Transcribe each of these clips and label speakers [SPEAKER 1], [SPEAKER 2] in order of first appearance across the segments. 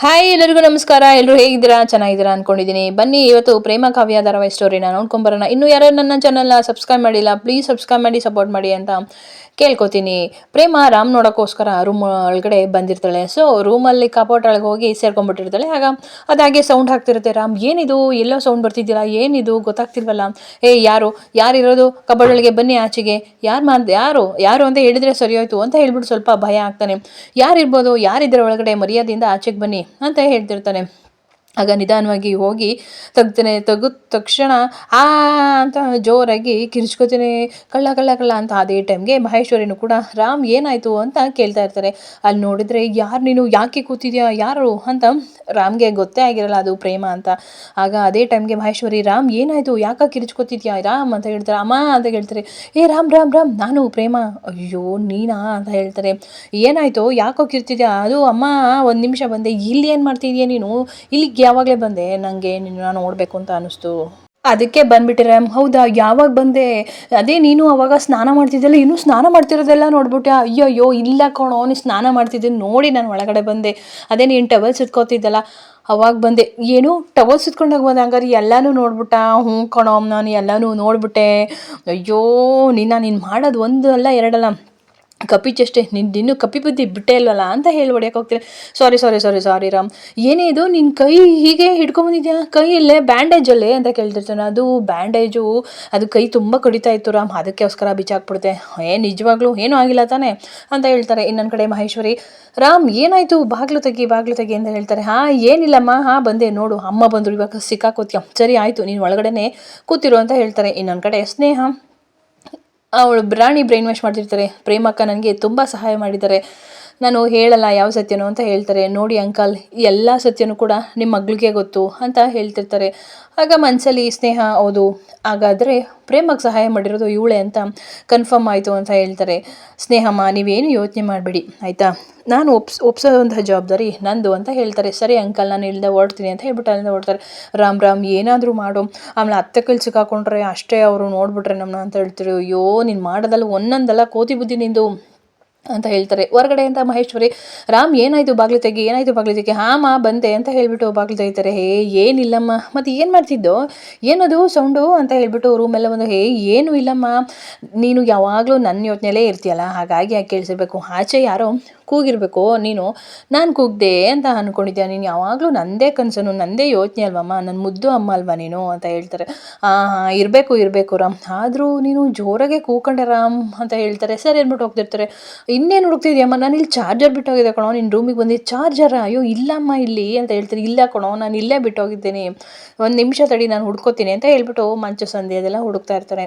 [SPEAKER 1] Hi ಎಲ್ಲರಿಗೂ ನಮಸ್ಕಾರ. ಎಲ್ಲರೂ ಹೇಗಿದ್ದೀರಾ? ಚೆನ್ನಾಗಿದ್ದೀರಾ ಅನ್ಕೊಂಡಿದ್ದೀನಿ. ಬನ್ನಿ ಇವತ್ತು ಪ್ರೇಮ ಕಾವ್ಯ ಧಾರಾವಾಹಿ ಸ್ಟೋರಿನ ನೋಡ್ಕೊಂಬರೋಣ. ಇನ್ನು ಯಾರು ನನ್ನ ಚಾನಲ್ನ ಸಬ್ಸ್ಕ್ರೈಬ್ ಮಾಡಿಲ್ಲ, ಪ್ಲೀಸ್ ಸಬ್ಸ್ಕ್ರೈಬ್ ಮಾಡಿ ಸಪೋರ್ಟ್ ಮಾಡಿ ಅಂತ ಕೇಳ್ಕೊತೀನಿ. ಪ್ರೇಮ ರಾಮ್ ನೋಡೋಕ್ಕೋಸ್ಕರ ರೂಮ್ ಒಳಗಡೆ ಬಂದಿರ್ತಾಳೆ. ಸೊ ರೂಮಲ್ಲಿ ಕಬೋರ್ಡ್ ಒಳಗೆ ಹೋಗಿ ಸೇರ್ಕೊಂಡ್ಬಿಟ್ಟಿರ್ತಾಳೆ. ಆಗ ಅದಾಗೆ ಸೌಂಡ್ ಹಾಕ್ತಿರುತ್ತೆ. ರಾಮ್, ಏನಿದು ಎಲ್ಲೋ ಸೌಂಡ್ ಬರ್ತಿದ್ದಿಲ್ಲ, ಏನಿದು ಗೊತ್ತಾಗ್ತಿಲ್ವಲ್ಲ, ಯಾರಿರೋದು ಕಬೋರ್ಡ್ ಒಳಗೆ, ಬನ್ನಿ ಆಚೆಗೆ, ಯಾರು ಯಾರು ಅಂತ ಹೇಳಿದ್ರೆ ಸರಿ ಹೋಯ್ತು ಅಂತ ಹೇಳ್ಬಿಟ್ಟು ಸ್ವಲ್ಪ ಭಯ ಆಗ್ತಾನೆ. ಯಾರಿರ್ಬೋದು, ಯಾರಿದ್ರೆ ಒಳಗಡೆ, ಮರ್ಯಾದೆಯಿಂದ ಆಚೆಗೆ ಬನ್ನಿ ಅಂತ ಹೇಳ್ತಿರ್ತಾನೆ. ಆಗ ನಿಧಾನವಾಗಿ ಹೋಗಿ ತೆಗೆದ ತಕ್ಷಣ ಆ ಅಂತ ಜೋರಾಗಿ ಕಿರ್ಚ್ಕೋತೀನಿ, ಕಳ್ಳ ಕಳ್ಳ ಕಳ್ಳ ಅಂತ. ಅದೇ ಟೈಮ್ಗೆ ಮಹೇಶ್ವರಿನೂ ಕೂಡ ರಾಮ್ ಏನಾಯಿತು ಅಂತ ಕೇಳ್ತಾ ಇರ್ತಾರೆ. ಅಲ್ಲಿ ನೋಡಿದ್ರೆ, ಯಾರು ನೀನು, ಯಾಕೆ ಕೂತಿದ್ಯಾ, ಯಾರು ಅಂತ ರಾಮ್ಗೆ ಗೊತ್ತೇ ಆಗಿರಲ್ಲ ಅದು ಪ್ರೇಮ ಅಂತ. ಆಗ ಅದೇ ಟೈಮ್ಗೆ ಮಹೇಶ್ವರಿ, ರಾಮ್ ಏನಾಯಿತು, ಯಾಕೆ ಕಿರ್ಚ್ಕೋತಿದ್ಯಾ ರಾಮ್ ಅಂತ ಹೇಳ್ತಾರೆ. ಅಮ್ಮ ಅಂತ ಹೇಳ್ತಾರೆ. ರಾಮ್ ರಾಮ್ ರಾಮ್, ನಾನು ಪ್ರೇಮ. ಅಯ್ಯೋ ನೀನಾ ಅಂತ ಹೇಳ್ತಾರೆ. ಏನಾಯಿತು, ಯಾಕೋ ಕಿರ್ತಿದ್ಯಾ? ಅದು ಅಮ್ಮ, ಒಂದು ನಿಮಿಷ ಬಂದೆ. ಇಲ್ಲಿ ಏನು ಮಾಡ್ತಿದ್ಯಾ ನೀನು, ಇಲ್ಲಿಗೆ ಯಾವಾಗಲೇ ಬಂದೆ, ನನಗೆ ನಿನ್ನ ನೋಡಬೇಕು ಅಂತ ಅನ್ನಿಸ್ತು, ಅದಕ್ಕೆ ಬಂದ್ಬಿಟ್ಟಿರ. ಹೌದಾ, ಯಾವಾಗ ಬಂದೆ? ಅದೇ ನೀನು ಅವಾಗ ಸ್ನಾನ ಮಾಡ್ತಿದ್ದಲ್ಲ, ಇನ್ನೂ ಸ್ನಾನ ಮಾಡ್ತಿರೋದೆಲ್ಲ ನೋಡ್ಬಿಟ್ಟೆ. ಅಯ್ಯಯ್ಯೋ ಇಲ್ಲ ಕಣೋ, ನೀನು ಸ್ನಾನ ಮಾಡ್ತಿದ್ದೀನಿ ನೋಡಿ ನಾನು ಒಳಗಡೆ ಬಂದೆ. ಅದೇ ನೀನು ಟವಲ್ ಸುತ್ಕೋತಿದ್ದಲ್ಲ ಅವಾಗ ಬಂದೆ. ಏನು ಟವಲ್ ಸುತ್ಕೊಂಡಾಗ ಬಂದೆ? ಹಂಗಾರೆ ಎಲ್ಲನೂ ನೋಡ್ಬಿಟ್ಟ? ಹ್ಞೂ ಕಣೋ, ನಾನು ಎಲ್ಲನೂ ನೋಡ್ಬಿಟ್ಟೆ. ಅಯ್ಯೋ ನೀನು ಮಾಡೋದು ಒಂದು ಅಲ್ಲ ಎರಡಲ್ಲ, ಕಪಿ ಚಷ್ಟೆ, ನಿನ್ನೂ ಕಪಿ ಬುದ್ಧಿ ಬಿಟ್ಟೇ ಇಲ್ವಲ್ಲ ಅಂತ ಹೇಳಿ ಹೊಡ್ಯಕ್ಕೆ ಹೋಗ್ತೀನಿ. ಸಾರಿ ರಾಮ್, ಏನೇ ಇದು ನಿನ್ನ ಕೈ ಹೀಗೆ ಹಿಡ್ಕೊಂಬಂದಿದ್ಯಾ, ಕೈ ಇಲ್ಲೇ ಬ್ಯಾಂಡೇಜಲ್ಲೇ ಅಂತ ಕೇಳ್ತಿರ್ತಾನೆ. ಅದು ಬ್ಯಾಂಡೇಜು, ಅದು ಕೈ ತುಂಬ ಕಡಿತಾ ಇತ್ತು ರಾಮ್, ಅದಕ್ಕೋಸ್ಕರ ಬಿಚ್ಚಾಕ್ಬಿಡ್ತೆ. ನಿಜವಾಗ್ಲೂ ಏನೂ ಆಗಿಲ್ಲ ತಾನೆ ಅಂತ ಹೇಳ್ತಾರೆ. ಇನ್ನೊಂದು ಕಡೆ ಮಹೇಶ್ವರಿ, ರಾಮ್ ಏನಾಯಿತು, ಬಾಗ್ಲು ತೆಗಿ ಅಂತ ಹೇಳ್ತಾರೆ. ಏನಿಲ್ಲಮ್ಮ, ಬಂದೆ ನೋಡು, ಅಮ್ಮ ಬಂದರು, ಇವಾಗ ಸಿಕ್ಕಾಕೋತ್ಯ. ಸರಿ ಆಯಿತು, ನೀನು ಒಳಗಡೆನೆ ಕೂತಿರು ಅಂತ ಹೇಳ್ತಾರೆ. ಇನ್ನೊಂದು ಕಡೆ ಸ್ನೇಹ, ಅವಳು ರಾಣಿ ಬ್ರೈನ್ ವಾಶ್ ಮಾಡ್ತಿರ್ತಾರೆ. ಪ್ರೇಮಕ್ಕ ನನಗೆ ತುಂಬ ಸಹಾಯ ಮಾಡಿದ್ದಾರೆ, ನಾನು ಹೇಳಲ್ಲ ಯಾವ ಸತ್ಯನೋ ಅಂತ ಹೇಳ್ತಾರೆ. ನೋಡಿ ಅಂಕಲ್, ಎಲ್ಲ ಸತ್ಯನೂ ಕೂಡ ನಿಮ್ಮ ಮಗಳಿಗೆ ಗೊತ್ತು ಅಂತ ಹೇಳ್ತಿರ್ತಾರೆ. ಆಗ ಮನಸ್ಸಲ್ಲಿ ಸ್ನೇಹ, ಹೌದು ಹಾಗಾದರೆ ಪ್ರೇಮಕ್ಕೆ ಸಹಾಯ ಮಾಡಿರೋದು ಇವಳೆ ಅಂತ ಕನ್ಫರ್ಮ್ ಆಯಿತು ಅಂತ ಹೇಳ್ತಾರೆ. ಸ್ನೇಹಮ್ಮ, ನೀವೇನು ಯೋಚನೆ ಮಾಡಬೇಡಿ ಆಯಿತಾ, ನಾನು ಒಪ್ಸೋವಂತಹ ಜವಾಬ್ದಾರಿ ನಂದು ಅಂತ ಹೇಳ್ತಾರೆ. ಸರಿ ಅಂಕಲ್, ನಾನು ಇಲ್ಲಿಂದ ಓಡ್ತೀನಿ ಅಂತ ಹೇಳ್ಬಿಟ್ಟು ಅಲ್ಲಿಂದ ಓಡ್ತಾರೆ. ರಾಮ್ ಏನಾದರೂ ಮಾಡು, ಆಮೇಲೆ ಅತ್ತೆ ಕೈಲಿ ಸಿಕ್ಕಾಕೊಂಡ್ರೆ ಅಷ್ಟೇ, ಅವರು ನೋಡ್ಬಿಟ್ರೆ ನಮ್ಮನ್ನ ಅಂತ ಹೇಳ್ತಾರೆ. ಅಯ್ಯೋ ನೀನು ಮಾಡೋದಲ್ಲ ಒಂದೊಂದಲ್ಲ, ಕೋತಿ ಬುದ್ಧಿ ನಿಂದು ಅಂತ ಹೇಳ್ತಾರೆ. ಹೊರಗಡೆ ಅಂತ ಮಹೇಶ್ವರಿ, ರಾಮ್ ಏನಾಯಿತು, ಬಾಗಿಲು ತೆಗಿ, ಬಂದೆ ಅಂತ ಹೇಳ್ಬಿಟ್ಟು ಬಾಗಿಲು ತೆಗಿತಾರೆ. ಏನಿಲ್ಲಮ್ಮ, ಮತ್ತು ಏನು ಮಾಡ್ತಿದ್ದೋ, ಏನದು ಸೌಂಡು ಅಂತ ಹೇಳ್ಬಿಟ್ಟು ರೂಮೆಲ್ಲ ಬಂದು, ಏನೂ ಇಲ್ಲಮ್ಮ, ನೀನು ಯಾವಾಗಲೂ ನನ್ನ ಯೋಚನೆಯಲ್ಲೇ ಇರ್ತೀಯಲ್ಲ, ಹಾಗಾಗಿ ಯಾಕೆ ಕೇಳಿಸಿರ್ಬೇಕು, ಆಚೆ ಯಾರೋ ಕೂಗಿರ್ಬೇಕು, ನಾನು ಕೂಗ್ದೆ ಅಂತ ಅಂದ್ಕೊಂಡಿದ್ಯಾ, ನೀನು ಯಾವಾಗಲೂ ನನ್ನದೇ ಕನಸನು, ನನ್ನದೇ ಯೋಚನೆ ಅಲ್ವಮ್ಮ, ನನ್ನ ಮುದ್ದು ಅಮ್ಮ ಅಲ್ವಾ ನೀನು ಅಂತ ಹೇಳ್ತಾರೆ. ಇರಬೇಕು ರಾಮ್, ಆದರೂ ನೀನು ಜೋರಾಗೆ ಕೂಕೊಂಡೆ ರಾಮ್ ಅಂತ ಹೇಳ್ತಾರೆ. ಸರಿ ಅಂದ್ಬಿಟ್ಟು ಹೋಗ್ತಿರ್ತಾರೆ. ಇನ್ನೇನು ಹುಡುಕ್ತಿದ್ಯಮ್ಮ, ನಾನು ಇಲ್ಲಿ ಚಾರ್ಜರ್ ಬಿಟ್ಟೋಗಿದೆ ಕಣೋ, ನಿನ್ನ ರೂಮಿಗೆ ಬಂದಿದ್ದು ಚಾರ್ಜರಾ? ಅಯ್ಯೋ ಇಲ್ಲಮ್ಮ ಇಲ್ಲಿ ಅಂತ ಹೇಳ್ತೀನಿ. ಇಲ್ಲ ಕಣೋ, ನಾನು ಇಲ್ಲೇ ಬಿಟ್ಟೋಗಿದ್ದೀನಿ, ಒಂದು ನಿಮಿಷ ತಡಿ, ನಾನು ಹುಡ್ಕೋತೀನಿ ಅಂತ ಹೇಳ್ಬಿಟ್ಟು ಮಂಚ ಸಂಧಿ ಅದೆಲ್ಲ ಹುಡುಕ್ತಾ ಇರ್ತಾರೆ.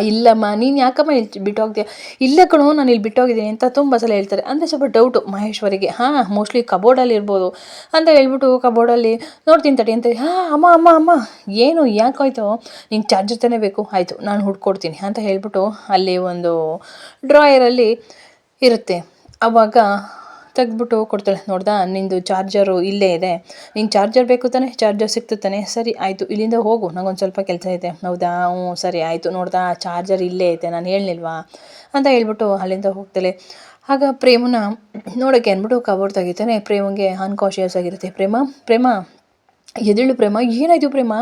[SPEAKER 1] ಇಲ್ಲಮ್ಮ, ನೀನು ಯಾಕಮ್ಮ ಇಲ್ಲಿ ಬಿಟ್ಟೋಗ್ತೀಯ? ಇಲ್ಲ ಕಣೋ, ನಾನು ಇಲ್ಲಿ ಬಿಟ್ಟೋಗಿದ್ದೀನಿ ಅಂತ ತುಂಬ ಸಲ ಹೇಳ್ತಾರೆ. ಅಂದರೆ ಸ್ವಲ್ಪ ಡೌಟು ಮಹೇಶ್ವರಿಗೆ, ಮೋಸ್ಟ್ಲಿ ಕಬೋರ್ಡಲ್ಲಿ ಇರ್ಬೋದು ಅಂತ ಹೇಳ್ಬಿಟ್ಟು ಕಬೋರ್ಡಲ್ಲಿ ನೋಡ್ತೀನಿ ತಡಿ ಅಂತ. ಅಮ್ಮ ಏನು ಯಾಕಾಯ್ತು, ನಿಂಗೆ ಚಾರ್ಜರ್ ತಾನೇ ಬೇಕು, ಆಯಿತು ನಾನು ಹುಡ್ಕೊಡ್ತೀನಿ ಅಂತ ಹೇಳ್ಬಿಟ್ಟು ಅಲ್ಲಿ ಒಂದು ಡ್ರಾಯರಲ್ಲಿ ಇರುತ್ತೆ. ಆವಾಗ ತೆಗೆದ್ಬಿಟ್ಟು ಕೊಡ್ತಾಳೆ. ನೋಡ್ದಾ, ನಿಂದು ಚಾರ್ಜರು ಇಲ್ಲೇ ಇದೆ, ನಿಂಗೆ ಚಾರ್ಜರ್ ಬೇಕು ತಾನೆ, ಚಾರ್ಜರ್ ಸಿಕ್ತು ತಾನೆ, ಸರಿ ಆಯಿತು ಇಲ್ಲಿಂದ ಹೋಗು, ನಂಗೊಂದು ಸ್ವಲ್ಪ ಕೆಲಸ ಇದೆ. ಹೌದಾ, ಹ್ಞೂ ಸರಿ ಆಯಿತು, ನೋಡ್ದಾ ಚಾರ್ಜರ್ ಇಲ್ಲೇ ಐತೆ, ನಾನು ಹೇಳಲಿಲ್ವಾ ಅಂತ ಹೇಳ್ಬಿಟ್ಟು ಅಲ್ಲಿಂದ ಹೋಗ್ತಾಳೆ. ಆಗ ಪ್ರೇಮನ ನೋಡೋಕ್ಕೆ ಅಂದ್ಬಿಟ್ಟು ಕಬೋರ್ಡ್ ತೆಗಿತಾನೆ. ಪ್ರೇಮಗೆ ಅನ್ಕಾನ್ಶಿಯಸ್ ಆಗಿರುತ್ತೆ. ಪ್ರೇಮ ಎದ್ದೇಳು ಪ್ರೇಮ, ಏನಾಯಿತು ಪ್ರೇಮ,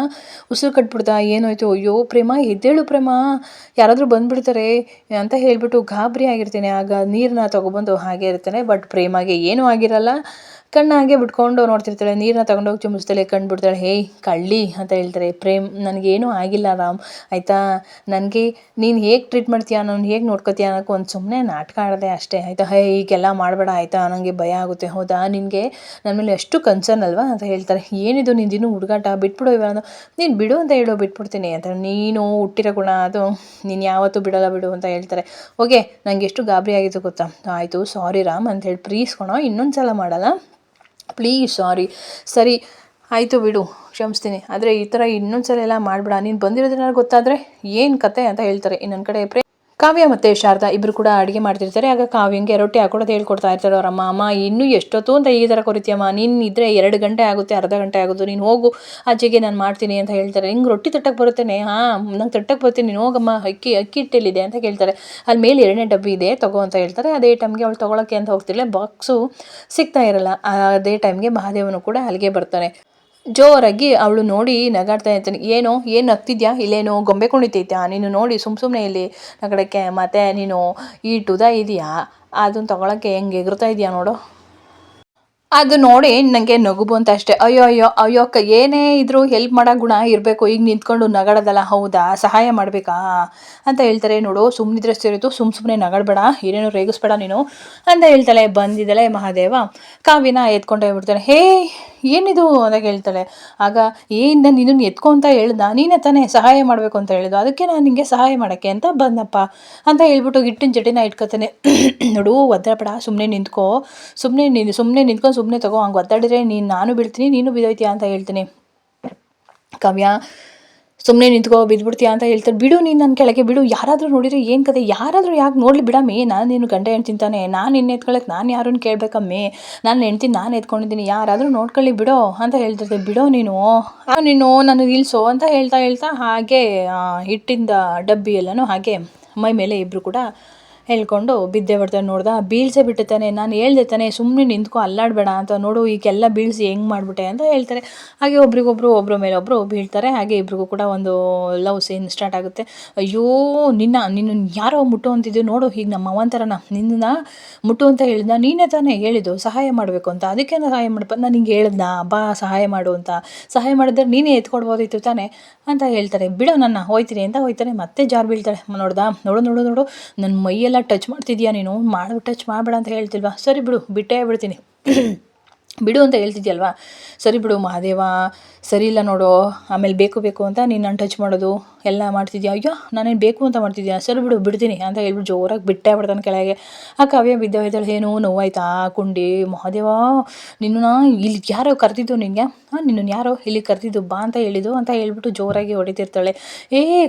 [SPEAKER 1] ಉಸಿರು ಕಟ್ಬಿಡ್ತಾ, ಏನಾಯಿತು, ಅಯ್ಯೋ ಪ್ರೇಮ ಎದ್ದೇಳು ಪ್ರೇಮ, ಯಾರಾದರೂ ಬಂದುಬಿಡ್ತಾರೆ ಅಂತ ಹೇಳ್ಬಿಟ್ಟು ಗಾಬರಿ ಆಗಿರ್ತೀನಿ. ಆಗ ನೀರನ್ನ ತೊಗೊಬಂದು ಹಾಗೆ ಇರ್ತಾನೆ. ಬಟ್ ಪ್ರೇಮಗೆ ಏನೂ ಆಗಿರಲ್ಲ, ಕಣ್ಣು ಹಾಗೆ ಬಿಟ್ಕೊಂಡು ನೋಡ್ತಿರ್ತಾಳೆ. ನೀರನ್ನ ತೊಗೊಂಡೋಗಿ ಚುಮ್ಮಿಸ್ತಾಳೆ, ಕಣ್ಣು ಬಿಡ್ತಾಳೆ. ಕಳ್ಳಿ ಅಂತ ಹೇಳ್ತಾರೆ. ನನಗೇನೂ ಆಗಿಲ್ಲ ರಾಮ್ ಆಯಿತಾ, ನನಗೆ ನೀನು ಹೇಗೆ ಟ್ರೀಟ್ ಮಾಡ್ತೀಯಾ, ನಾನು ಹೇಗೆ ನೋಡ್ಕೋತೀಯ ಅನ್ನೋಕ್ಕೆ ಒಂದು ಸುಮ್ಮನೆ ನಾಟಕ ಆಡಿದೆ ಅಷ್ಟೇ ಆಯಿತಾ. ಹೀಗೆಲ್ಲ ಮಾಡಬೇಡ ಆಯಿತಾ, ನನಗೆ ಭಯ ಆಗುತ್ತೆ. ಹೌದಾ, ನಿನಗೆ ನನ್ನ ಮೇಲೆ ಎಷ್ಟು ಕನ್ಸರ್ನ್ ಅಲ್ವಾ ಅಂತ ಹೇಳ್ತಾರೆ. ಏನಿದು ನಿಂದಿನ್ನೂ ಹುಡುಗಾಟ, ಬಿಟ್ಬಿಡು ಇವಾಗ, ನೀನು ಬಿಡು ಅಂತ ಹೇಳು, ಬಿಟ್ಬಿಡ್ತೀನಿ ಅಂತ. ನೀನು ಹುಟ್ಟಿರೋ ಗುಣ ಅದು, ನೀನು ಯಾವತ್ತೂ ಬಿಡೋಲ್ಲ ಬಿಡು ಅಂತ ಹೇಳ್ತಾರೆ. ಓಕೆ, ನನಗೆ ಎಷ್ಟು ಗಾಬರಿ ಆಗಿತ್ತು ಗೊತ್ತಾ. ಆಯಿತು ಸಾರಿ ರಾಮ್ ಅಂತ ಹೇಳಿ, ಪ್ಲೀಸ್ ಕಣೋ, ಇನ್ನೊಂದು ಸಲ ಮಾಡಲ್ಲ ಪ್ಲೀಸ್, ಸಾರಿ, ಸರಿ ಆಯಿತು ಬಿಡು, ಕ್ಷಮಿಸ್ತೀನಿ, ಆದರೆ ಈ ಥರ ಇನ್ನೊಂದು ಸಲ ಎಲ್ಲ ಮಾಡಬೇಡ, ನೀನು ಬಂದಿರೋದನ್ನ ಗೊತ್ತಾದರೆ ಏನು ಕತೆ ಅಂತ ಹೇಳ್ತಾರೆ. ಇನ್ನೊಂದು ಕಡೆ ಕಾವ್ಯ ಮತ್ತು ಶಾರದಾ ಇಬ್ಬರು ಕೂಡ ಅಡುಗೆ ಮಾಡ್ತಿರ್ತಾರೆ. ಆಗ ಕಾವ್ಯಂಗೆ ರೊಟ್ಟಿ ಹಾಕೊಡೋದು ಹೇಳ್ಕೊಡ್ತಾ ಇರ್ತಾರೆ ಅವ್ರ ಅಮ್ಮ. ಅಮ್ಮ ಇನ್ನೂ ಎಷ್ಟೊತ್ತು ಅಂತ ಈ ಥರ ಕೊರಿತೀಯಮ್ಮ, ನೀನು ಇದ್ದರೆ 2 ಗಂಟೆ ಆಗುತ್ತೆ, ಅರ್ಧ ಗಂಟೆ ಆಗೋದು, ನೀನು ಹೋಗು ಅಜ್ಜಿಗೆ ನಾನು ಮಾಡ್ತೀನಿ ಅಂತ ಹೇಳ್ತಾರೆ. ಹಿಂಗೆ ರೊಟ್ಟಿ ತಟ್ಟಕ್ಕೆ ಬರುತ್ತೇನೆ? ಹಾಂ ನಂಗೆ ತಟ್ಟಕ್ಕೆ ಬರ್ತೀನಿ, ನೀನು ಹೋಗಮ್ಮ, ಅಕ್ಕಿ ಹಿಟ್ಟೆಲ್ಲಿದೆ ಅಂತ ಕೇಳ್ತಾರೆ. ಅಲ್ಲಿ ಮೇಲೆ 2ನೇ ಡಬ್ಬಿ ಇದೆ ತಗೋ ಅಂತ ಹೇಳ್ತಾರೆ. ಅದೇ ಟೈಮ್ಗೆ ಅವಳು ತೊಗೊಳಕ್ಕೆ ಅಂತ ಹೋಗ್ತಿರ್ಲೆ ಬಾಕ್ಸು ಸಿಗ್ತಾ ಇರಲ್ಲ. ಅದೇ ಟೈಮ್ಗೆ ಮಹಾದೇವನು ಕೂಡ ಅಲ್ಲಿಗೆ ಬರ್ತಾನೆ. ಜೋರಾಗಿ ಅವಳು ನೋಡಿ ನಗಾಡ್ತಾ ಇರ್ತಾನೆ. ಏನು ನಗ್ತಿದ್ಯಾ, ಇಲ್ಲೇನು ಗೊಂಬೆ ಕುಣಿತೈತ್ಯಾ ನೀನು, ನೋಡಿ ಸುಮ್ಮನೆ ಇಲ್ಲಿ ನಗಡಕ್ಕೆ, ಮತ್ತು ನೀನು ಈ ಟುದ ಇದೆಯಾ ಅದನ್ನು ತೊಗೊಳಕ್ಕೆ ಹೆಂಗೆ ಎಗರ್ತಾ ಇದೆಯಾ ನೋಡು. ಅದು ನೋಡಿ ನನಗೆ ನಗು ಬಂತ ಅಷ್ಟೇ. ಅಯ್ಯೋ ಅಯ್ಯೋ ಅಯ್ಯೋ ಅಕ್ಕ, ಏನೇ ಇದ್ರೂ ಹೆಲ್ಪ್ ಮಾಡೋ ಗುಣ ಇರಬೇಕು, ಈಗ ನಿಂತ್ಕೊಂಡು ನಗಾಡೋದಲ್ಲ, ಹೌದಾ ಸಹಾಯ ಮಾಡಬೇಕಾ ಅಂತ ಹೇಳ್ತಾರೆ. ನೋಡು ಸುಮ್ಮನಿದ್ರೆ ಸೇರಿತು, ಸುಮ್ಮನೆ ನಗಾಡಬೇಡ, ಏನೇನೋ ರೇಗಿಸ್ಬೇಡ ನೀನು ಅಂತ ಹೇಳ್ತಾಳೆ. ಬಂದಿದ್ದಾಳೆ ಮಹಾದೇವ ಕಾವ್ಯನ ಎತ್ಕೊಂಡೇ ಬಿಡ್ತಾನೆ. ಹೇ ಏನಿದು ಅಂತ ಕೇಳ್ತಾಳೆ. ಆಗ ನಾನು ನಿನ್ನನ್ನು ಎತ್ಕೊ ಅಂತ ಹೇಳ್ದ, ನೀನೇ ತಾನೇ ಸಹಾಯ ಮಾಡಬೇಕು ಅಂತ ಹೇಳಿದ್ದು, ಅದಕ್ಕೆ ನಾನು ನಿಮಗೆ ಸಹಾಯ ಮಾಡೋಕ್ಕೆ ಅಂತ ಬಂದಪ್ಪ ಅಂತ ಹೇಳ್ಬಿಟ್ಟು ಹಿಟ್ಟಿನ ಜಟಿನ ಇಟ್ಕೊತಾನೆ. ನೋಡು ಒದ್ದಾಡಬೇಡ, ಸುಮ್ಮನೆ ನಿಂತ್ಕೋ, ಸುಮ್ಮನೆ ನಿಂತ್ಕೊಂಡು ಸುಮ್ಮನೆ ತಗೋ, ಹಂಗೆ ಒದ್ದಾಡಿದ್ರೆ ನಾನು ಬೀಳ್ತೀನಿ, ನೀನು ಬಿದ್ದೋಯ್ತೀಯ ಅಂತ ಹೇಳ್ತೀನಿ. ಕಾವ್ಯ ಸುಮ್ಮನೆ ನಿಂತ್ಕೋ, ಬಿದ್ದುಬಿಡ್ತೀಯ ಅಂತ ಹೇಳ್ತಾರೆ. ಬಿಡು ನೀನು ನನ್ನ ಕೆಳಗೆ ಬಿಡು, ಯಾರಾದರೂ ನೋಡಿದರೆ ಏನು ಕತೆ, ಯಾರಾದರೂ ಯಾಕೆ ನೋಡಲಿ ಬಿಡಮ್ಮಿ, ನಾನು ನೀನು ಗಂಡ ಹೆಣ್ತಿಂತಾನೆ, ನಾನು ನಿನ್ನ ಎತ್ಕೊಳ್ಳೋಕೆ ನಾನು ಯಾರನ್ನು ಕೇಳಬೇಕಮ್ಮಿ, ನಾನು ಹೆಣ್ತಿ ನಾನು ಎತ್ಕೊಂಡಿದ್ದೀನಿ, ಯಾರಾದರೂ ನೋಡ್ಕೊಳ್ಳಿ ಬಿಡೋ ಅಂತ ಹೇಳ್ತಿರ್ತಾರೆ. ಬಿಡೋ ನೀನು ನಾನು ಇಳಿಸೋ ಅಂತ ಹೇಳ್ತಾ ಹಾಗೆ ಹಿಟ್ಟಿಂದ ಡಬ್ಬಿ ಎಲ್ಲನೂ ಹಾಗೆ ಮೈ ಮೇಲೆ ಇಬ್ಬರು ಕೂಡ ಹೇಳ್ಕೊಂಡು ಬಿದ್ದೆ ಬರ್ತಾನೆ. ನೋಡ್ದೆ ಬೀಳ್ಸೇ ಬಿಟ್ಟಿರ್ತಾನೆ. ನಾನು ಹೇಳ್ದೆ ತಾನೆ ಸುಮ್ಮನೆ ನಿಂತ್ಕೊ, ಅಲ್ಲಾಡಬೇಡ ಅಂತ, ನೋಡು ಈಗೆಲ್ಲ ಬೀಳಿಸಿ ಹೆಂಗೆ ಮಾಡಿಬಿಟ್ಟೆ ಅಂತ ಹೇಳ್ತಾರೆ. ಹಾಗೆ ಒಬ್ರ ಮೇಲೆ ಒಬ್ಬರು ಬೀಳ್ತಾರೆ. ಹಾಗೆ ಇಬ್ರಿಗೂ ಕೂಡ ಒಂದು ಲವ್ ಸೀನ್ ಸ್ಟಾರ್ಟ್ ಆಗುತ್ತೆ. ಅಯ್ಯೋ ನಿನ್ನ ಯಾರೋ ಮುಟ್ಟು ಅಂತಿದ್ದೀವಿ ನೋಡು, ಈಗ ನಮ್ಮ ಅವಂತರನ ನಿನ್ನ ಮುಟ್ಟು ಅಂತ ಹೇಳಿದ್ನ, ನೀನೇ ತಾನೇ ಹೇಳಿದ್ದು ಸಹಾಯ ಮಾಡಬೇಕು ಅಂತ, ಅದಕ್ಕೆ ಸಹಾಯ ಮಾಡಪ್ಪ, ನಾನು ಹಿಂಗೆ ಹೇಳಿದ್ನ ಬಾ ಸಹಾಯ ಮಾಡು ಅಂತ, ಸಹಾಯ ಮಾಡಿದ್ರೆ ನೀನೇ ಎತ್ಕೊಡ್ಬೋದಿತ್ತು ತಾನೆ ಅಂತ ಹೇಳ್ತಾರೆ. ಬಿಡೋ ನನ್ನ ಹೋಯ್ತೀನಿ ಅಂತ ಹೋಯ್ತಾನೆ. ಮತ್ತೆ ಜಾರು ಬೀಳ್ತಾಳೆ. ನೋಡು ನನ್ನ ಮೈಯೆಲ್ಲ ಟಚ್ ಮಾಡ್ತಿದ್ಯಾ ನೀನು, ಟಚ್ ಮಾಡಬೇಡ ಅಂತ ಹೇಳ್ತಿಲ್ವಾ, ಸರಿ ಬಿಡು ಬಿಟ್ಟೇ ಬಿಡ್ತೀನಿ ಬಿಡು ಅಂತ ಹೇಳ್ತಿದ್ಯಲ್ವಾ, ಸರಿ ಬಿಡು ಮಹಾದೇವ, ಸರಿ ಇಲ್ಲ ನೋಡು, ಆಮೇಲೆ ಬೇಕು ಅಂತ ನೀನು ನಾನು ಟಚ್ ಮಾಡೋದು ಎಲ್ಲ ಮಾಡ್ತಿದ್ಯಾ, ಅಯ್ಯೋ ನಾನೇನು ಬೇಕು ಅಂತ ಮಾಡ್ತಿದ್ಯಾ, ಸರಿ ಬಿಡು ಬಿಡ್ತೀನಿ ಅಂತ ಹೇಳ್ಬಿಟ್ಟು ಜೋರಾಗಿ ಬಿಟ್ಟೇ ಬಿಡ್ತಾನೆ ಕೆಳಗೆ. ಆ ಕಾವ್ಯ ಬಿದ್ದೋಯ್ತಾಳೆ. ಏನು ನೋವಾಯ್ತಾ ಕುಂಡಿ, ಮಹಾದೇವ ನಿನ್ನ ಇಲ್ಲಿ ಯಾರೋ ಕರೆದಿದ್ದು ನಿನಗೆ, ನಿನ್ನನ್ನು ಯಾರೋ ಇಲ್ಲಿ ಕರೆದಿದ್ದು ಬಾ ಅಂತ ಹೇಳಿದ್ದು ಅಂತ ಹೇಳ್ಬಿಟ್ಟು ಜೋರಾಗಿ ಹೊಡಿತಿರ್ತಾಳೆ.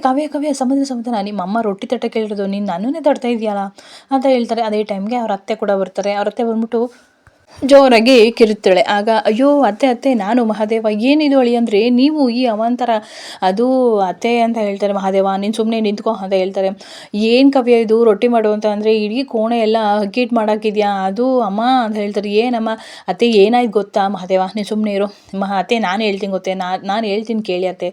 [SPEAKER 1] ಕಾವ್ಯ ಸಮಾಧಾನ, ನಿಮ್ಮ ಅಮ್ಮ ರೊಟ್ಟಿ ತಟ್ಟಕ್ಕೆ ಹೇಳಿರೋದು, ನೀನು ನನ್ನನ್ನೇ ತಡ್ತಾ ಇದೆಯಲ್ಲ ಅಂತ ಹೇಳ್ತಾರೆ. ಅದೇ ಟೈಮ್ಗೆ ಅವ್ರ ಅತ್ತೆ ಕೂಡ ಬರ್ತಾರೆ. ಅವ್ರ ಅತ್ತೆ ಬಂದ್ಬಿಟ್ಟು ಜೋರಾಗಿ ಕಿರುತ್ತಾಳೆ. ಆಗ ಅಯ್ಯೋ ಅತ್ತೆ ನಾನು ಮಹಾದೇವ, ಏನಿದು ಅಳಿ ಅಂದರೆ ನೀವು ಈ ಅವಾಂತರ, ಅದು ಅತ್ತೆ ಅಂತ ಹೇಳ್ತಾರೆ. ಮಹಾದೇವ ನೀನು ಸುಮ್ಮನೆ ನಿಂತ್ಕೊ ಅಂತ ಹೇಳ್ತಾರೆ. ಏನು ಕಾವ್ಯ ಇದು ರೊಟ್ಟಿ ಮಾಡು ಅಂತ ಅಂದರೆ ಇಡೀ ಕೋಣೆ ಎಲ್ಲ ಹಗ್ಗಿಟ್ಟು ಮಾಡಾಕಿದ್ಯಾ, ಅದು ಅಮ್ಮ ಅಂತ ಹೇಳ್ತಾರೆ. ಏನಮ್ಮ ಅತ್ತೆ ಏನಾಯ್ತು ಗೊತ್ತಾ ಮಹಾದೇವ, ನೀನು ಸುಮ್ಮನೆ ಇರು ಅತ್ತೆ, ನಾನು ಹೇಳ್ತೀನಿ ಗೊತ್ತೇ, ನಾನು ಹೇಳ್ತೀನಿ ಕೇಳಿ ಅತ್ತೆ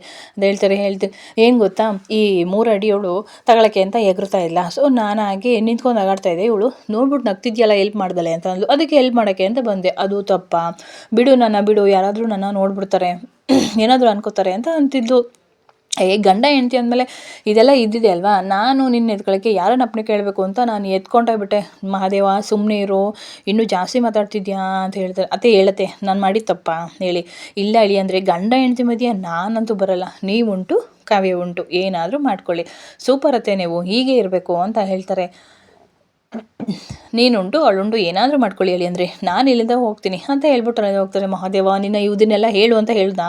[SPEAKER 1] ಅಂತ ಹೇಳ್ತೀನಿ. ಏನು ಗೊತ್ತಾ, ಈ 3 ಅಡಿಯವಳು ತಗೊಳಕ್ಕೆ ಅಂತ ಎಗರ್ತಾ ಇಲ್ಲ, ಸೊ ನಾನಾಗಿ ನಿಂತ್ಕೊಂಡು ಆಗಾಡ್ತಾ ಇದ್ದೆ, ಇವಳು ನೋಡ್ಬಿಟ್ಟು ನಗ್ತಿದ್ಯಲ್ಲ ಹೆಲ್ಪ್ ಮಾಡ್ದಲೆ ಅಂತ ಅಂದ್ಲು, ಅದಕ್ಕೆ ಹೆಲ್ಪ್ ಮಾಡೋಕ್ಕೆ ಅಂತ ಬಂದೆ, ಅದು ತಪ್ಪ, ಬಿಡು ಯಾರಾದರೂ ನನ್ನ ನೋಡ್ಬಿಡ್ತಾರೆ, ಏನಾದರೂ ಅನ್ಕೋತಾರೆ ಅಂತ ಅಂತಿದ್ಲು. ಗಂಡ ಹೆಂಡ್ತಿ ಅಂದಮೇಲೆ ಇದೆಲ್ಲ ಇದ್ದಿದೆ ಅಲ್ವಾ, ನಾನು ನಿನ್ನ ಎತ್ಕೊಳ್ಳೋಕ್ಕೆ ಯಾರನ್ನ ಅಪ್ಪಣೆ ಕೇಳಬೇಕು ಅಂತ ನಾನು ಎತ್ಕೊಂಡೋಗ್ಬಿಟ್ಟೆ. ಮಹಾದೇವ ಸುಮ್ಮನೆ ಇರು, ಇನ್ನೂ ಜಾಸ್ತಿ ಮಾತಾಡ್ತಿದ್ಯಾ ಅಂತ ಹೇಳ್ತಾರೆ. ಅತ್ತೆ ಹೇಳತ್ತೆ ನಾನು ಮಾಡಿದ ತಪ್ಪ ಹೇಳಿ, ಇಲ್ಲ ಹೇಳಿ ಅಂದರೆ ಗಂಡ ಹೆಂಡ್ತಿ ಮಧ್ಯೆ ನಾನಂತೂ ಬರಲ್ಲ, ನೀವುಂಟು ಕಾವ್ಯ ಉಂಟು, ಏನಾದರೂ ಮಾಡ್ಕೊಳ್ಳಿ, ಸೂಪರ್ ಅತ್ತೆ ನೀವು ಹೀಗೆ ಇರಬೇಕು ಅಂತ ಹೇಳ್ತಾರೆ. ನೀನುಂಟು ಅವಳುಂಟು ಏನಾದರೂ ಮಾಡ್ಕೊಳ್ಳಿ ಹೇಳಿ ಅಂದರೆ ನಾನು ಇಲ್ಲಿಂದ ಹೋಗ್ತೀನಿ ಅಂತ ಹೇಳ್ಬಿಟ್ಟು ಹೋಗ್ತಾರೆ. ಮಹಾದೇವ ನಿನ್ನ ಇದನ್ನೆಲ್ಲ ಹೇಳು ಅಂತ ಹೇಳ್ದ.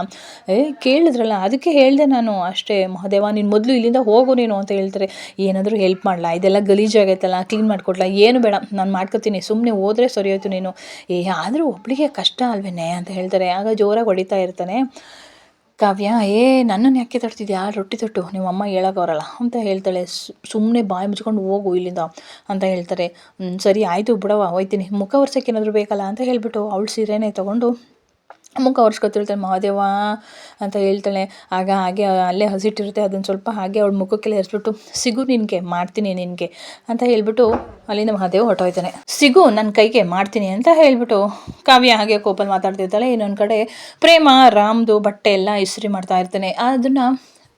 [SPEAKER 1] ಕೇಳಿದ್ರಲ್ಲ ಅದಕ್ಕೆ ಹೇಳಿದೆ ನಾನು ಅಷ್ಟೇ, ಮಹಾದೇವ ನೀನು ಮೊದಲು ಇಲ್ಲಿಂದ ಹೋಗು ನೀನು ಅಂತ ಹೇಳ್ತಾರೆ. ಏನಾದರೂ ಹೆಲ್ಪ್ ಮಾಡಲಾ, ಇದೆಲ್ಲ ಗಲೀಜಾಗೈತಲ್ಲ, ಕ್ಲೀನ್ ಮಾಡಿಕೊಡ್ಲಾ, ಏನು ಬೇಡ ನಾನು ಮಾಡ್ಕೊತೀನಿ, ಸುಮ್ಮನೆ ಹೋದರೆ ಸರಿಯೋಯ್ತು ನೀನು, ಆದರೂ ಒಬ್ಬಳಿಗೆ ಕಷ್ಟ ಅಲ್ವೇನೆ ಅಂತ ಹೇಳ್ತಾರೆ. ಆಗ ಜೋರಾಗಿ ಹೊಡಿತಾ ಇರ್ತಾನೆ. ಕಾವ್ಯ ನನ್ನನ್ನು ಯಾಕೆ ತಡ್ತಿದ್ಯಾ, ರೊಟ್ಟಿ ತೊಟ್ಟು ನಿಮ್ಮ ಅಮ್ಮ ಹೇಳೋಕವ್ರಲ್ಲ ಅಂತ ಹೇಳ್ತಾಳೆ. ಸುಮ್ಮನೆ ಬಾಯಿ ಮುಚ್ಕೊಂಡು ಹೋಗು ಇಲ್ಲಿಂದ ಅಂತ ಹೇಳ್ತಾರೆ. ಸರಿ ಆಯಿತು ಬಿಡವ ಹೋಯ್ತೀನಿ, ಮುಖ ಒರ್ಸೋಕ್ಕೆ ಏನಾದರೂ ಬೇಕಲ್ಲ ಅಂತ ಹೇಳ್ಬಿಟ್ಟು ಅವಳು ಸೀರೆನೇ ತೊಗೊಂಡು ಮುಖ ಒರೆಸ್ಕೊತಿರ್ತಾಳೆ. ಮಹಾದೇವ ಅಂತ ಹೇಳ್ತಾಳೆ. ಆಗ ಹಾಗೆ ಅಲ್ಲೇ ಹಸಿಟ್ಟಿರುತ್ತೆ, ಅದನ್ನು ಸ್ವಲ್ಪ ಹಾಗೆ ಅವಳ ಮುಖಕ್ಕೆಲ್ಲ ಎರಿಸ್ಬಿಟ್ಟು ಸಿಗು ನಿನಗೆ ಮಾಡ್ತೀನಿ ನಿನಗೆ ಅಂತ ಹೇಳ್ಬಿಟ್ಟು ಅಲ್ಲಿಂದ ಮಹಾದೇವ ಹೊರಟೋಯ್ತಾನೆ. ಸಿಗು ನನ್ನ ಕೈಗೆ ಮಾಡ್ತೀನಿ ಅಂತ ಹೇಳ್ಬಿಟ್ಟು ಕಾವ್ಯ ಹಾಗೆ ಕೋಪಲ್ಲಿ ಮಾತಾಡ್ತಿರ್ತಾಳೆ. ಇನ್ನೊಂದು ಕಡೆ ಪ್ರೇಮ ರಾಮ್ದು ಬಟ್ಟೆ ಎಲ್ಲ ಇಸ್ತ್ರಿ ಮಾಡ್ತಾ ಇರ್ತಾನೆ. ಅದನ್ನು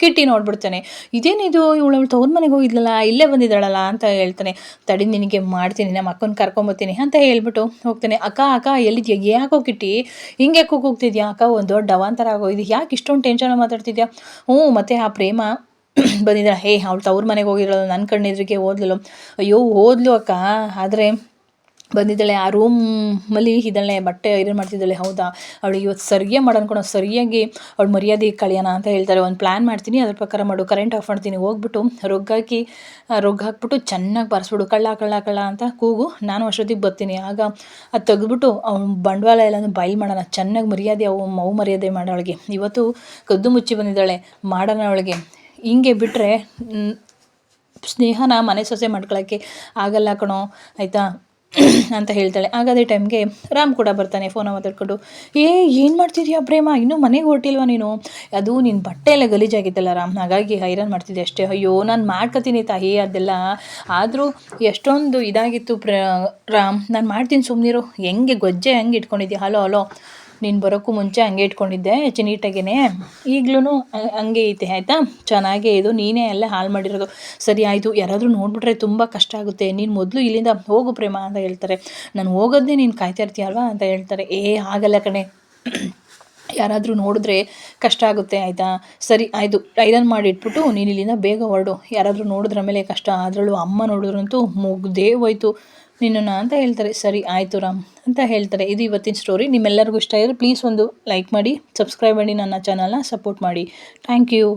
[SPEAKER 1] ಕಿಟ್ಟಿ ನೋಡ್ಬಿಡ್ತಾನೆ. ಇದೇನಿದು ಇವಳು ತವ್ರ ಮನೆಗೆ ಹೋಗಿದ್ಲಲ್ಲ, ಇಲ್ಲೇ ಬಂದಿದ್ದಾಳಲ್ಲ ಅಂತ ಹೇಳ್ತಾನೆ. ತಡಿ ನಿನಗೆ ಮಾಡ್ತೀನಿ, ನಮ್ಮ ಅಕ್ಕನ ಕರ್ಕೊಂಬರ್ತೀನಿ ಅಂತ ಹೇಳ್ಬಿಟ್ಟು ಹೋಗ್ತಾನೆ. ಅಕ್ಕ ಎಲ್ಲಿದ್ಯಾ, ಯಾಕೋ ಕಿಟ್ಟಿ ಹಿಂಗೆ ಹೋಗ್ತಿದ್ಯಾ ಅಕ್ಕ, ಒಂದು ದೊಡ್ಡ ಅವಾಂತರ ಆಗೋದು, ಯಾಕೆ ಇಷ್ಟೊಂದು ಟೆನ್ಷನ್ ಮಾತಾಡ್ತಿದ್ಯಾ. ಮತ್ತು ಆ ಪ್ರೇಮ ಬಂದಿದ್ದಾಳೆ, ಅವಳು ತವ್ರ ಮನೆಗೆ ಹೋಗಿರೋಳು, ನನ್ನ ಕಣ್ಣೆದ್ರಿಗೆ ಓದ್ಲು. ಅಯ್ಯೋ ಓದ್ಲು ಅಕ್ಕ, ಆದರೆ ಬಂದಿದ್ದಾಳೆ ಆ ರೂಮಲ್ಲಿ ಇದ್ದಾಳೆ, ಬಟ್ಟೆ ಐರನ್ ಮಾಡ್ತಿದ್ದಾಳೆ. ಹೌದಾ, ಅವಳಿಗೆ ಇವತ್ತು ಸರಿಯಾಗಿ ಮಾಡೋಣ, ಸರಿಯಾಗಿ ಅವಳು ಮರ್ಯಾದೆ ಕಳಿಯೋಣ ಅಂತ ಹೇಳ್ತಾರೆ. ಒಂದು ಪ್ಲ್ಯಾನ್ ಮಾಡ್ತೀನಿ, ಅದ್ರ ಪ್ರಕಾರ ಮಾಡು, ಕರೆಂಟ್ ಆಫ್ ಮಾಡ್ತೀನಿ, ಹೋಗ್ಬಿಟ್ಟು ರೊಗ್ಗು ಹಾಕ್ಬಿಟ್ಟು ಚೆನ್ನಾಗಿ ಬಾರಿಸ್ಬಿಡು, ಕಳ್ಳ ಕಳ್ಳ ಕಳ್ಳ ಅಂತ ಕೂಗು, ನಾನು ಅಷ್ಟೊತ್ತಿಗೆ ಬರ್ತೀನಿ. ಆಗ ಅದು ತೆಗೆದ್ಬಿಟ್ಟು ಅವ್ನು ಬಂಡವಾಳ ಎಲ್ಲನೂ ಬಯಲು ಮಾಡೋಣ, ಚೆನ್ನಾಗಿ ಮರ್ಯಾದೆ ಮೌ ಮರ್ಯಾದೆ ಮಾಡೋಳಿಗೆ. ಇವತ್ತು ಕದ್ದು ಮುಚ್ಚಿ ಬಂದಿದ್ದಾಳೆ, ಮಾಡೋಣ ಅವಳಿಗೆ. ಹಿಂಗೆ ಬಿಟ್ಟರೆ ಸ್ನೇಹನ ಮನೆ ಸೊಸೆ ಮಾಡ್ಕೊಳ್ಳೋಕ್ಕೆ ಆಗಲ್ಲ ಕಣೋ, ಆಯಿತಾ ಅಂತ ಹೇಳ್ತಾಳೆ. ಅದೇ ಟೈಮ್ಗೆ ರಾಮ್ ಕೂಡ ಬರ್ತಾನೆ, ಫೋನ ಮಾತಾಡ್ಕೊಂಡು. ಏನು ಮಾಡ್ತಿದ್ಯಾ ಪ್ರೇಮ, ಇನ್ನೂ ಮನೆಗೆ ಹೊರಟಿಲ್ವಾ ನೀನು? ಅದು ನಿನ್ನ ಬಟ್ಟೆ ಎಲ್ಲ ಗಲೀಜಾಗಿತ್ತಲ್ಲ ರಾಮ್, ಹಾಗಾಗಿ ಐರನ್ ಮಾಡ್ತಿದ್ದೆ ಅಷ್ಟೇ. ಅಯ್ಯೋ ನಾನು ಮಾಡ್ಕೊತೀನಿ ತಾಯಿ ಅದೆಲ್ಲ, ಆದರೂ ಎಷ್ಟೊಂದು ಇದಾಗಿತ್ತು ರಾಮ್, ನಾನು ಮಾಡ್ತೀನಿ ಸುಮ್ಮನಿರು. ಹೆಂಗೆ ಗೊಜ್ಜೆ ಹೆಂಗೆ ಇಟ್ಕೊಂಡಿದ್ಯಾ? ಹಲೋ ನೀನು ಬರೋಕ್ಕೂ ಮುಂಚೆ ಹಂಗೆ ಇಟ್ಕೊಂಡಿದ್ದೆ ನೀಟಾಗೇ, ಈಗಲೂ ಹಂಗೆ ಐತೆ ಆಯಿತಾ, ಚೆನ್ನಾಗೇ ಇದು, ನೀನೇ ಎಲ್ಲ ಹಾಳು ಮಾಡಿರೋದು. ಸರಿ ಆಯಿತು, ಯಾರಾದರೂ ನೋಡಿಬಿಟ್ರೆ ತುಂಬ ಕಷ್ಟ ಆಗುತ್ತೆ, ನೀನು ಮೊದಲು ಇಲ್ಲಿಂದ ಹೋಗು ಪ್ರೇಮ ಅಂತ ಹೇಳ್ತಾರೆ. ನಾನು ಹೋಗೋದೇ ನೀನು ಕಾಯ್ತಾ ಇರ್ತೀಯಲ್ವಾ ಅಂತ ಹೇಳ್ತಾರೆ. ಆಗಲ್ಲ ಕಣೆ, ಯಾರಾದರೂ ನೋಡಿದ್ರೆ ಕಷ್ಟ ಆಗುತ್ತೆ ಆಯಿತಾ. ಸರಿ ಆಯಿತು, ಐರನ್ ಮಾಡಿ ಇಟ್ಬಿಟ್ಟು ನೀನು ಇಲ್ಲಿಂದ ಬೇಗ ಹೊರಡು, ಯಾರಾದರೂ ನೋಡಿದ್ರ ಮೇಲೆ ಕಷ್ಟ, ಅದರಲ್ಲೂ ಅಮ್ಮ ನೋಡಿದ್ರಂತೂ ಮುಗ್ದೇ ಹೋಯ್ತು ನಿನ್ನನ್ನು ಅಂತ ಹೇಳ್ತಾರೆ. ಸರಿ ಆಯಿತು ರಾಮ್ ಅಂತ ಹೇಳ್ತಾರೆ. ಇದು ಇವತ್ತಿನ ಸ್ಟೋರಿ. ನಿಮ್ಮೆಲ್ಲರಿಗೂ ಇಷ್ಟ ಆಗಿದ್ರೆ ಪ್ಲೀಸ್ ಒಂದು ಲೈಕ್ ಮಾಡಿ, ಸಬ್ಸ್ಕ್ರೈಬ್ ಮಾಡಿ, ನನ್ನ ಚಾನಲ್ನ ಸಪೋರ್ಟ್ ಮಾಡಿ. Thank you.